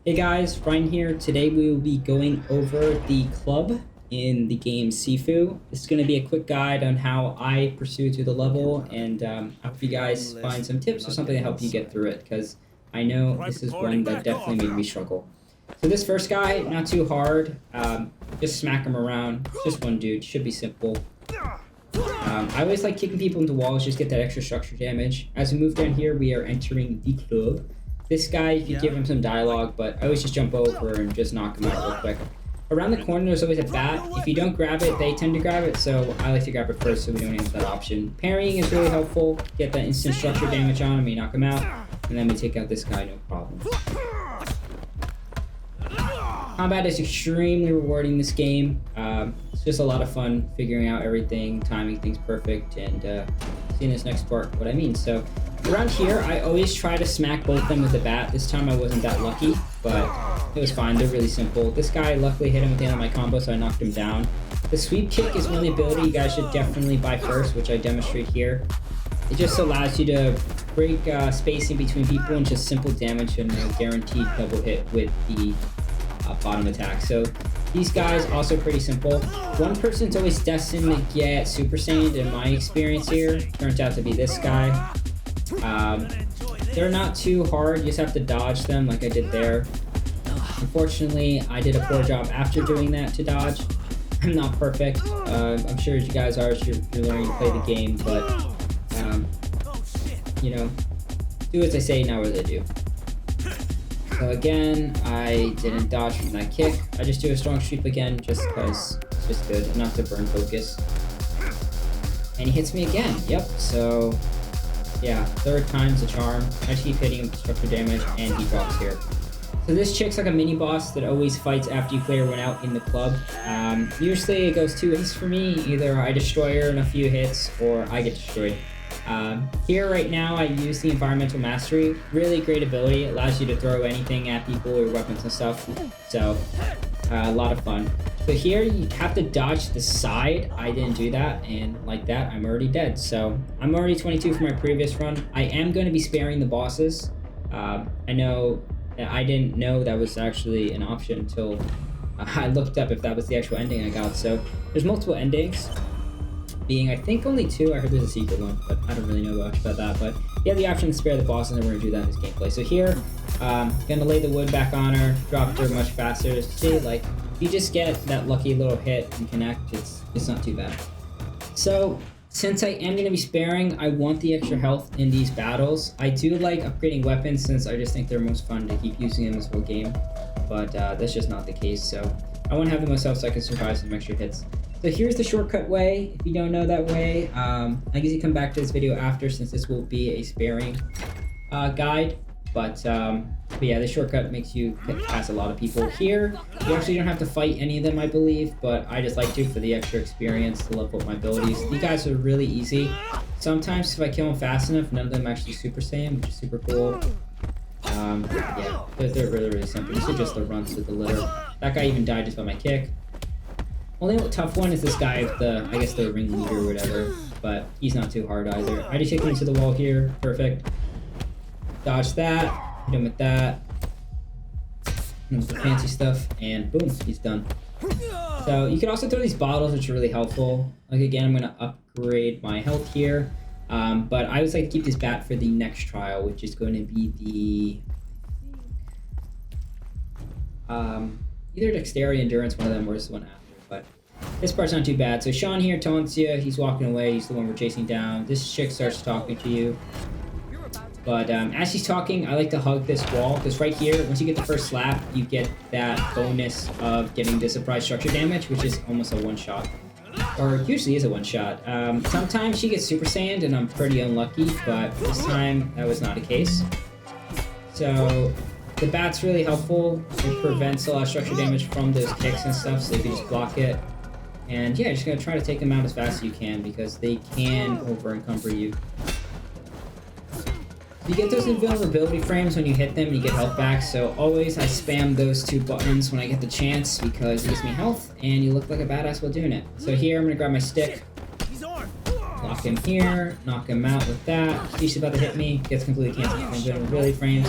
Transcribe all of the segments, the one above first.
Hey guys, Ryan here. Today we will be going over the club in the game Sifu. This is going to be a quick guide on how I pursue through the level, and I hope you guys find some tips or something to help you get through it, because I know this is one that definitely made me struggle. So this first guy, not too hard. Just smack him around. Just one dude. Should be simple. I always like kicking people into walls, just get that extra structure damage. As we move down here, we are entering the club. This guy, you could give him some dialogue, but I always just jump over and just knock him out real quick. Around the corner, there's always a bat. If you don't grab it, they tend to grab it, so I like to grab it first so we don't have that option. Parrying is really helpful. Get that instant structure damage on him, you knock him out, and then we take out this guy, no problem. Combat is extremely rewarding this game. It's just a lot of fun figuring out everything, timing things perfect, and seeing this next part what I mean. So around here, I always try to smack both of them with the bat. This time I wasn't that lucky, but it was fine. They're really simple. This guy luckily hit him with the end of my combo, so I knocked him down. The sweep kick is one ability you guys should definitely buy first, which I demonstrate here. It just allows you to break spacing between people and just simple damage and a guaranteed double hit with the bottom attack. So these guys also pretty simple. One person's always destined to get Super Saiyan in my experience here. Turns out to be this guy. They're not too hard, you just have to dodge them like I did there. Unfortunately, I did a poor job after doing that to dodge. I'm not perfect. I'm sure you guys are as you're learning to play the game, but you know, do as I say, not what I do. So again, I didn't dodge from that kick. I just do a strong sweep again just because it's just good, not to burn focus. And he hits me again, yep, so yeah, third time's the charm. I just keep hitting him with structure damage, and he drops here. So this chick's like a mini boss that always fights after you clear one out in the club. Usually it goes two ways for me. Either I destroy her in a few hits, or I get destroyed. Here right now I use the Environmental Mastery. Really great ability. It allows you to throw anything at people or weapons and stuff. So a lot of fun. So here you have to dodge to the side. I didn't do that, and like that I'm already dead. So I'm already 22 for my previous run. I am going to be sparing the bosses. I know that I didn't know that was actually an option until I looked up if that was the actual ending I got. So there's multiple endings, being I think only two. I heard there's a secret one, but I don't really know much about that. But you have the option to spare the bosses, and we're going to do that in this gameplay. So here, gonna lay the wood back on her, drop her much faster. See, like, you just get that lucky little hit and connect, it's not too bad. So since I am going to be sparing, I want the extra health in these battles. I do like upgrading weapons since I just think they're most fun to keep using in this whole game, but that's just not the case. So I want to have the most health so I can survive some extra hits. So here's the shortcut way. If you don't know that way, I guess you come back to this video after, since this will be a sparing guide. But yeah, the shortcut makes you get past a lot of people. Here, you actually don't have to fight any of them, I believe, but I just like to for the extra experience to level up my abilities. These guys are really easy. Sometimes if I kill them fast enough, none of them actually Super Saiyan, which is super cool. Yeah, they're really, really simple. These are just the runs with the litter. That guy even died just by my kick. Only tough one is this guy with the, I guess, the ringleader or whatever, but he's not too hard either. I just hit him into the wall here, perfect. Dodge that, hit him with that, hit him with the fancy stuff, and boom, he's done. So you can also throw these bottles, which are really helpful. Like again, I'm gonna upgrade my health here, but I always like to keep this bat for the next trial, which is going to be the either Dexterity, Endurance, one of them, or this one after. But this part's not too bad. So Sean here taunts you, he's walking away, he's the one we're chasing down. This chick starts talking to you. But as he's talking, I like to hug this wall, because right here, once you get the first slap, you get that bonus of getting the surprise structure damage, which is almost a one-shot. Or usually is a one-shot. Sometimes she gets Super Saiyan, and I'm pretty unlucky, but this time that was not the case. So the bat's really helpful. It prevents a lot of structure damage from those kicks and stuff, so you can just block it. And yeah, just gonna try to take them out as fast as you can, because they can over-encumber you. You get those invulnerability frames when you hit them, you get health back, so always I spam those two buttons when I get the chance, because it gives me health, and you look like a badass while doing it. So here I'm gonna grab my stick, lock knock him here, knock him out with that. She's about to hit me, gets completely canceled. I'm going to really frames.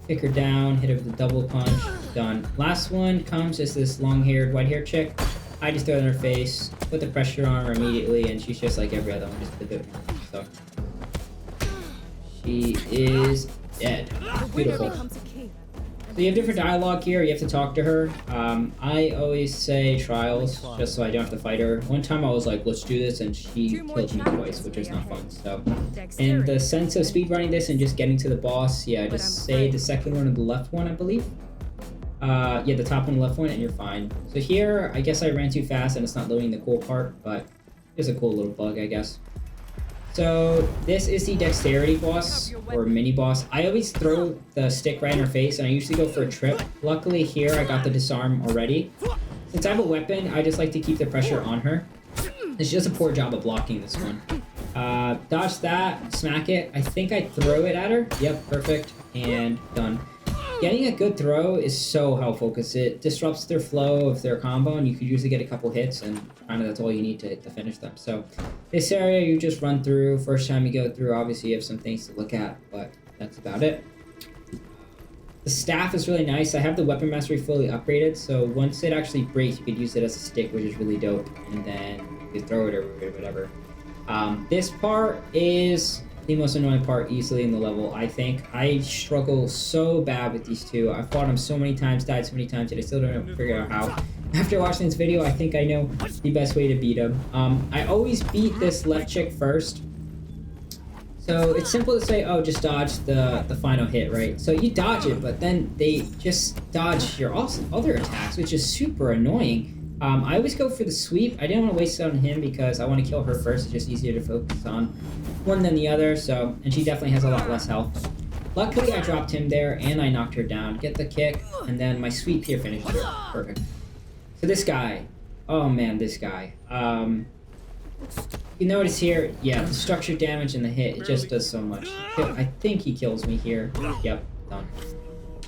Pick her down, hit her with a double punch. Done. Last one comes is this long-haired, white-haired chick. I just throw it in her face, put the pressure on her immediately, and she's just like every other one, just a bit more. So she is dead. Beautiful. So you have different dialogue here. You have to talk to her. I always say trials, just so I don't have to fight her. One time I was like, let's do this, and she killed me twice, which is not fun. So in the sense of speedrunning this and just getting to the boss, yeah, just say the second one or the left one, I believe. Yeah, the top one, left one, and you're fine. So here, I guess I ran too fast and it's not loading the cool part, but it's a cool little bug, I guess. So this is the Dexterity boss, or mini boss. I always throw the stick right in her face, and I usually go for a trip. Luckily here, I got the disarm already. Since I have a weapon, I just like to keep the pressure on her. She does a poor job of blocking this one. Dodge that, smack it. I think I throw it at her. Yep, perfect, and done. Getting a good throw is so helpful because it disrupts their flow of their combo, and you could usually get a couple hits, and kind of that's all you need to finish them. So this area you just run through. First time you go through, obviously you have some things to look at, but that's about it. The staff is really nice. I have the weapon mastery fully upgraded, so once it actually breaks, you could use it as a stick, which is really dope, and then you could throw it or whatever. This part is the most annoying part easily in the level, I think. I struggle so bad with these two. I've fought them so many times, died so many times, and I still don't figure out how. After watching this video, I think I know the best way to beat them. I always beat this left chick first. So it's simple to say, oh, just dodge the final hit, right? So you dodge it, but then they just dodge your other attacks, which is super annoying. I always go for the sweep. I didn't want to waste it on him because I want to kill her first. It's just easier to focus on one than the other. So, and she definitely has a lot less health. Luckily, I dropped him there and I knocked her down. Get the kick, and then my sweep here finished her. Perfect. So this guy, oh man, this guy. You notice here, yeah, the structure damage and the hit, it just does so much. I think he kills me here. Yep, done.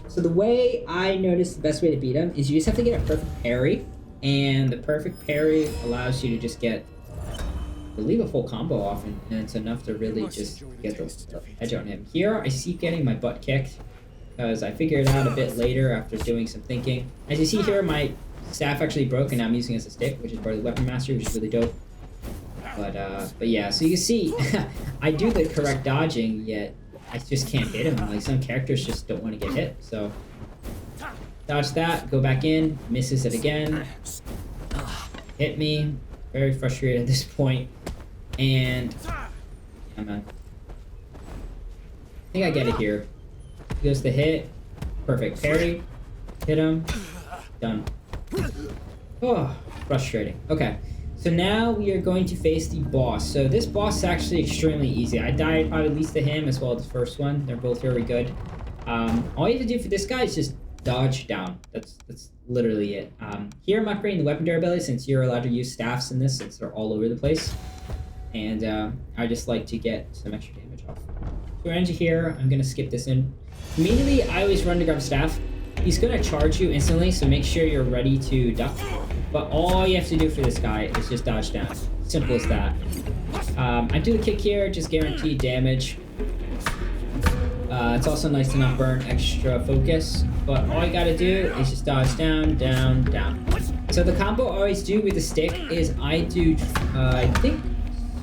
So the way I noticed the best way to beat him is you just have to get a perfect parry. And the perfect parry allows you to just get, I believe, a full combo off, and it's enough to really just get the edge on him. Here, I see getting my butt kicked, because I figured it out a bit later after doing some thinking. As you see here, my staff actually broke, and now I'm using it as a stick, which is part of the weapon mastery, which is really dope. But yeah, so you can see, I do the correct dodging, yet I just can't hit him. Like, some characters just don't want to get hit, so... Dodge that, go back in, misses it again. Hit me. Very frustrated at this point. And yeah, man. I think I get it here. Goes the hit. Perfect. Parry. Hit him. Done. Oh, frustrating. Okay. So now we are going to face the boss. So this boss is actually extremely easy. I died probably least to him as well as the first one. They're both very good. All you have to do for this guy is just dodge down. That's literally it. Here I'm upgrading the weapon durability since you're allowed to use staffs in this since they're all over the place. And I just like to get some extra damage off. So energy here, I'm gonna skip this in. Immediately, I always run to grab staff. He's gonna charge you instantly, so make sure you're ready to duck. But all you have to do for this guy is just dodge down. Simple as that. I do the kick here, just guaranteed damage. It's also nice to not burn extra focus, but all you gotta do is just dodge down, down, down. So the combo I always do with the stick is I do, I think,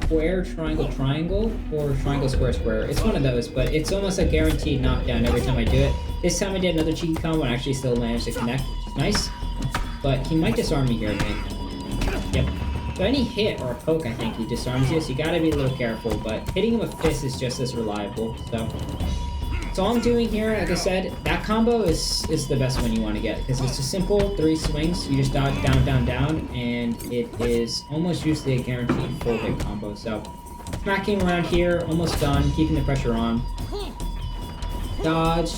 square, triangle, triangle, or triangle, square, square. It's one of those, but it's almost a guaranteed knockdown every time I do it. This time I did another cheeky combo and actually still managed to connect, which is nice. But he might disarm me here, man. Yep. So any hit or a poke, I think he disarms you, so you gotta be a little careful, but hitting him with fists is just as reliable, so all I'm doing here, like I said, that combo is the best one you want to get, because it's a simple 3 swings. You just dodge down, down, down, and it is almost usually a guaranteed full hit combo. So smacking around here, almost done, keeping the pressure on. Dodge.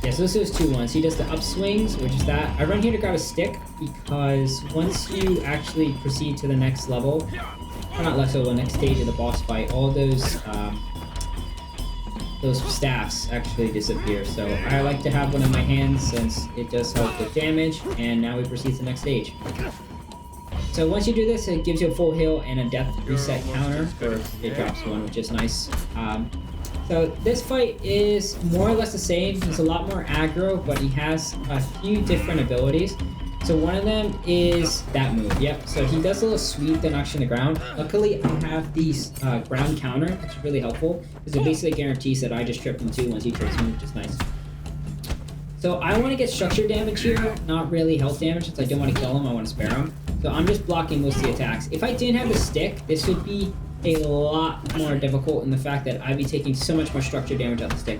Yeah, so this is 2-1. He does the up swings, which is that. I run here to grab a stick, because once you actually proceed to the next level, or not level, the next stage of the boss fight, all those staffs actually disappear. So I like to have one in my hands since it does help with damage, and now we proceed to the next stage. So once you do this, it gives you a full heal and a death reset counter, or it drops one, which is nice. So this fight is more or less the same. He's a lot more aggro, but he has a few different abilities. So one of them is that move. Yep. So he does a little sweep that knocks you on the ground. Luckily, I have these ground counter, which is really helpful because it basically guarantees that I just trip him too once he trips me, which is nice. So I want to get structure damage here, not really health damage, since I don't want to kill him. I want to spare him. So I'm just blocking most of the attacks. If I didn't have the stick, this would be a lot more difficult in the fact that I'd be taking so much more structure damage out the stick.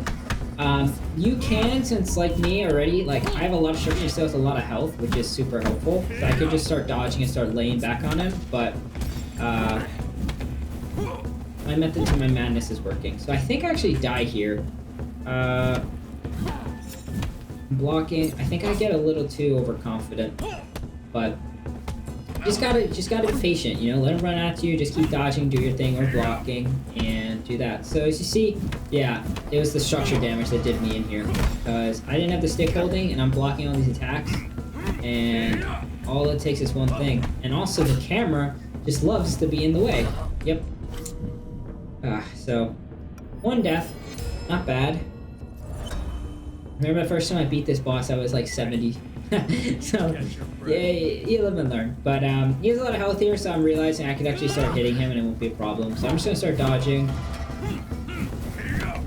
You can, since like me already, like I have a lot of structure still with a lot of health, which is super helpful. So I could just start dodging and start laying back on him, but my method to my madness is working. So I think I actually die here. Blocking, I think I get a little too overconfident, but just gotta be patient, you know, let him run at you, just keep dodging, do your thing, or blocking, and do that. So as you see, yeah, it was the structure damage that did me in here, because I didn't have the stick holding, and I'm blocking all these attacks, and all it takes is one thing. And also the camera just loves to be in the way. Yep. So, one death, not bad. Remember the first time I beat this boss, I was like 70. So, yeah, you live and learn. But he has a lot of health here, so I'm realizing I could actually start hitting him and it won't be a problem. So I'm just gonna start dodging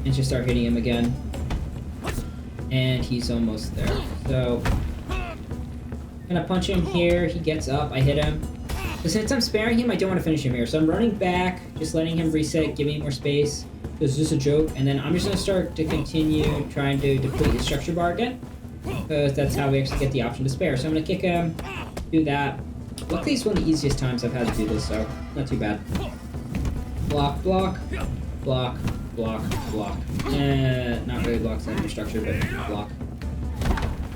and just start hitting him again. And he's almost there. So, I'm gonna punch him here. He gets up. I hit him. But since I'm sparing him, I don't want to finish him here. So I'm running back, just letting him reset, giving more space. This is just a joke. And then I'm just gonna start to continue trying to deplete his structure bar again, because that's how we actually get the option to spare. So I'm gonna kick him, do that. Luckily, it's one of the easiest times I've had to do this, so not too bad. Block, block, block, block, block. Not really blocks under structure, but block.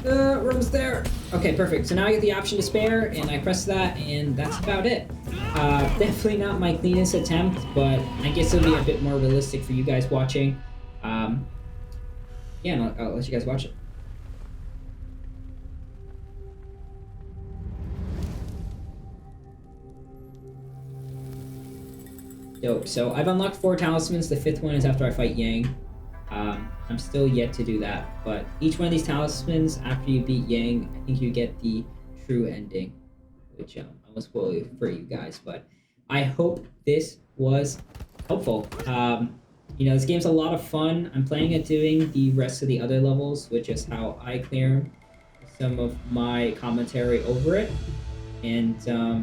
Room's there. Okay, perfect. So now I get the option to spare, and I press that, and that's about it. Definitely not my cleanest attempt, but I guess it'll be a bit more realistic for you guys watching. Yeah, and I'll let you guys watch it. Dope. So I've unlocked 4 talismans. The 5th one is after I fight Yang. I'm still yet to do that, but each one of these talismans, after you beat Yang, I think you get the true ending, which I won't spoil it for you guys, but I hope this was helpful. You know, this game's a lot of fun. I'm planning on doing the rest of the other levels, which is how I clear some of my commentary over it. And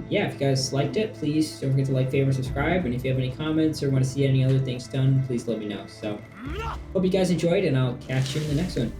yeah, if you guys liked it, please don't forget to like, favorite, subscribe. And if you have any comments or want to see any other things done, please let me know. So, hope you guys enjoyed, and I'll catch you in the next one.